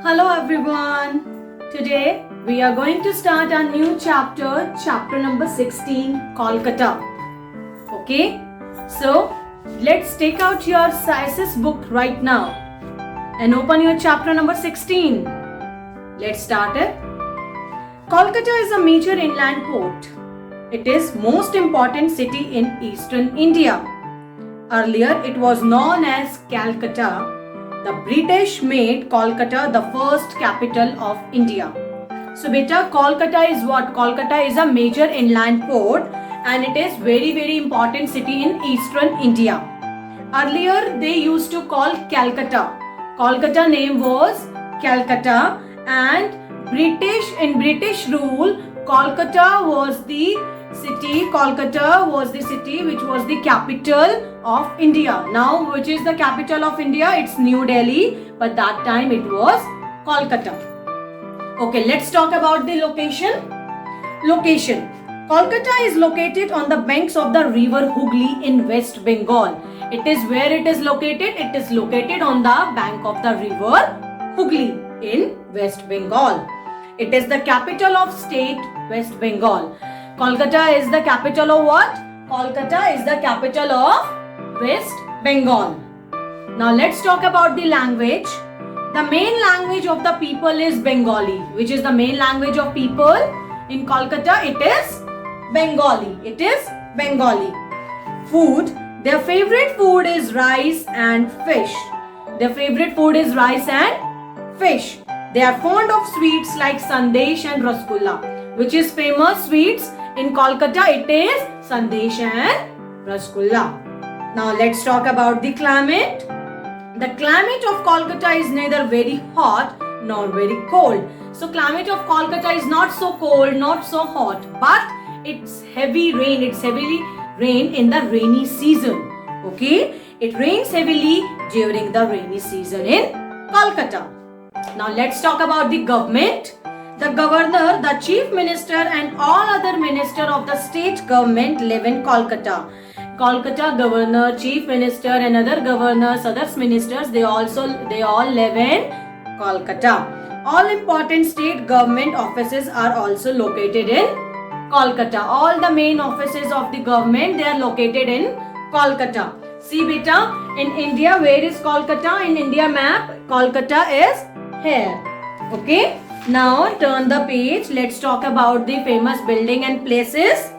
Hello everyone. Today we are going to start our new chapter number 16, Kolkata. Okay? So, let's take out your sciences book right now and open your chapter number 16. Let's start it. Kolkata is a major inland port. It is most important city in eastern India. Earlier it was known as Calcutta. The British made Kolkata the first capital of India. So beta, Kolkata is what? Kolkata is a major inland port and it is very important city in eastern India. Earlier they used to call Calcutta. Kolkata name was Calcutta, and in British rule, Kolkata was the city which was the capital of India. Now which is the capital of India? It's New Delhi, but that time it was Kolkata. Okay, let's talk about the location. Kolkata is located on the banks of the river Hooghly in West Bengal. It is where it is located? It is located on the bank of the river Hooghly in West Bengal. It is the capital of state West Bengal. Kolkata is the capital of what? Kolkata is the capital of West Bengal. Now let's talk about the language. The main language of the people is Bengali. Which is the main language of people in Kolkata? It is Bengali. Food. Their favorite food is rice and fish. They are fond of sweets like sandesh and rasgulla. Which is famous sweets in Kolkata? It is sandesh and rasgulla. Now let's talk about the climate. The climate of Kolkata is neither very hot nor very cold. So climate of Kolkata is not so cold, not so hot, but it's heavily rain in the rainy season. Okay, it rains heavily during the rainy season in Kolkata. Now let's talk about the government. The governor, the chief minister and all other minister of the state government live in Kolkata. Kolkata governor, chief minister and other governors, other ministers, they all live in Kolkata. All important state government offices are also located in Kolkata. All the main offices of the government, they are located in Kolkata. See beta, in India, where is Kolkata? In India map, Kolkata is here. Okay. Now turn the page. Let's talk about the famous building and places.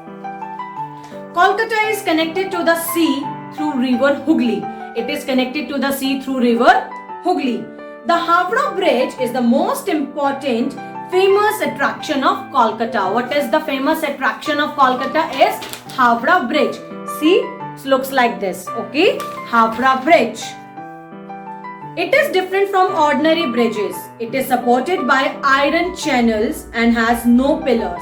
Kolkata is connected to the sea through river Hooghly. It is connected to the sea through river Hooghly. The Howrah Bridge is the most important famous attraction of Kolkata. What is the famous attraction of Kolkata? Is Howrah Bridge. See, it looks like this. Okay, Howrah Bridge. It is different from ordinary bridges. It is supported by iron channels and has no pillars.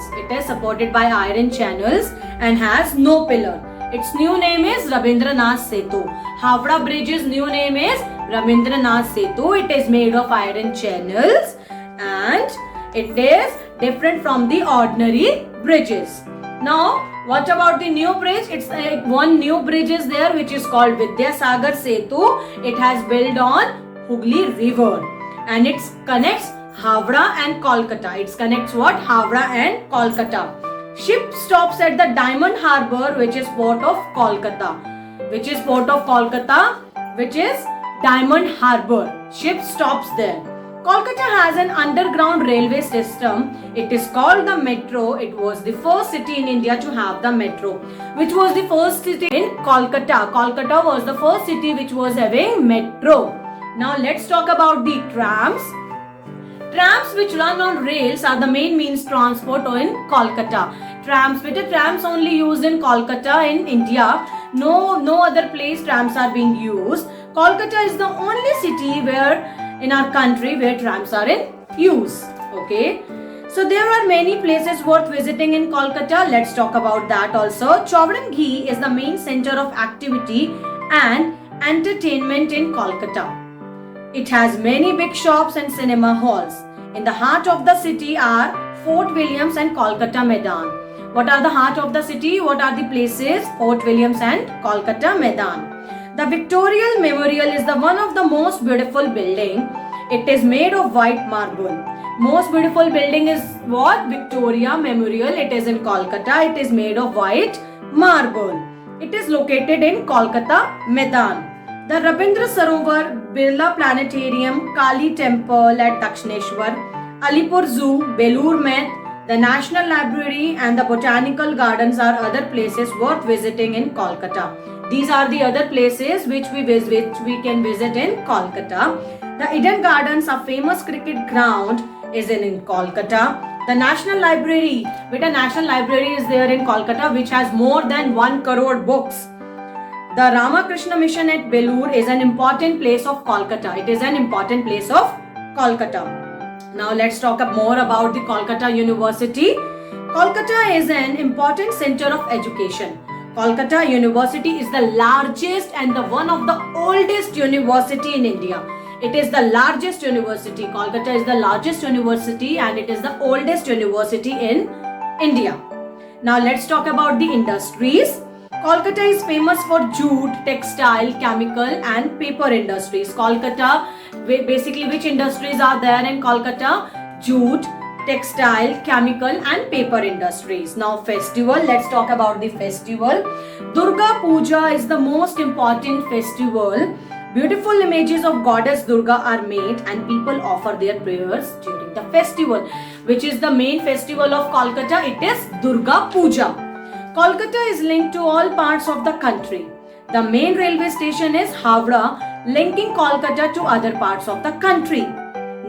Its new name is Rabindranath Setu. Howrah Bridge's new name is Rabindranath Setu. It is made of iron channels and it is different from the ordinary bridges. Now, what about the new bridge? It's one new bridge is there which is called Vidyasagar Setu. It has built on Hooghly River and it connects Howrah and Kolkata. It connects what? Howrah and Kolkata. Ship stops at the Diamond Harbour, which is port of Kolkata. Which is Diamond Harbour. Ship stops there. Kolkata has an underground railway system. It is called the metro. It was the first city in India to have the metro. Which was the first city in Kolkata? Kolkata was the first city which was having metro. Now let's talk about the trams. Trams which run on rails are the main means transport in Kolkata. Trams only used in Kolkata in India. No other place trams are being used. Kolkata is the only city in our country where trams are in use. Okay. So there are many places worth visiting in Kolkata. Let's talk about that also. Chowranghee is the main center of activity and entertainment in Kolkata. It has many big shops and cinema halls. In the heart of the city are Fort Williams and Kolkata Maidan. What are the heart of the city? What are the places? Fort Williams and Kolkata Maidan. The Victorial Memorial is the one of the most beautiful building It is made of white marble. Most beautiful building is what? Victoria Memorial. It is in Kolkata. It is made of white marble. It is located in Kolkata Maidan. The Rabindra Sarovar, Birla Planetarium, Kali Temple at Dakshineshwar, Alipur Zoo, Belur Met, the National Library and the Botanical Gardens are other places worth visiting in Kolkata. These are the other places which we can visit in Kolkata. The Eden Gardens, a famous cricket ground, is in Kolkata. The National Library, National Library is there in Kolkata, which has more than 1 crore books. The Ramakrishna Mission at Belur is an important place of Kolkata. It is an important place of Kolkata. Now let's talk more about the Kolkata University. Kolkata is an important center of education. Kolkata University is the largest and one of the oldest university in India. It is the largest university. Kolkata is the largest university and it is the oldest university in India. Now let's talk about the industries. Kolkata is famous for jute, textile, chemical and paper industries. Kolkata, basically which industries are there in Kolkata? Jute, textile, chemical and paper industries. Now festival, let's talk about the festival. Durga Puja is the most important festival. Beautiful images of goddess Durga are made and people offer their prayers during the festival. Which is the main festival of Kolkata? It is Durga Puja. Kolkata is linked to all parts of the country. The main railway station is Howrah, linking Kolkata to other parts of the country.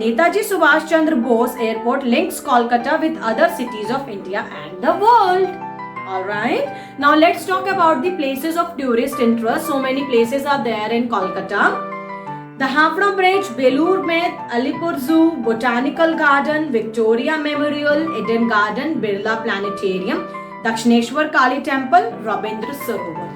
Netaji Subhash Chandra Bose Airport links Kolkata with other cities of India and the world. Alright, now let's talk about the places of tourist interest. So many places are there in Kolkata. The Hafra Bridge, Belur Met, Alipur Zoo, Botanical Garden, Victoria Memorial, Eden Garden, Birla Planetarium, Dakshineshwar Kali Temple, Rabindra Sarovar.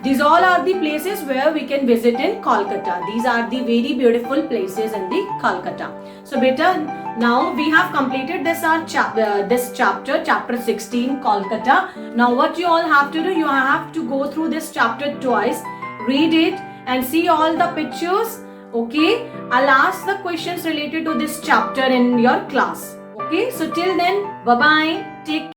These all are the places where we can visit in Kolkata. These are the very beautiful places in the Kolkata. So beta, now we have completed this chapter 16, Kolkata. Now what you all have to do, you have to go through this chapter twice, read it and see all the pictures. Okay, I'll ask the questions related to this chapter in your class. Okay, so till then, bye bye. Take care.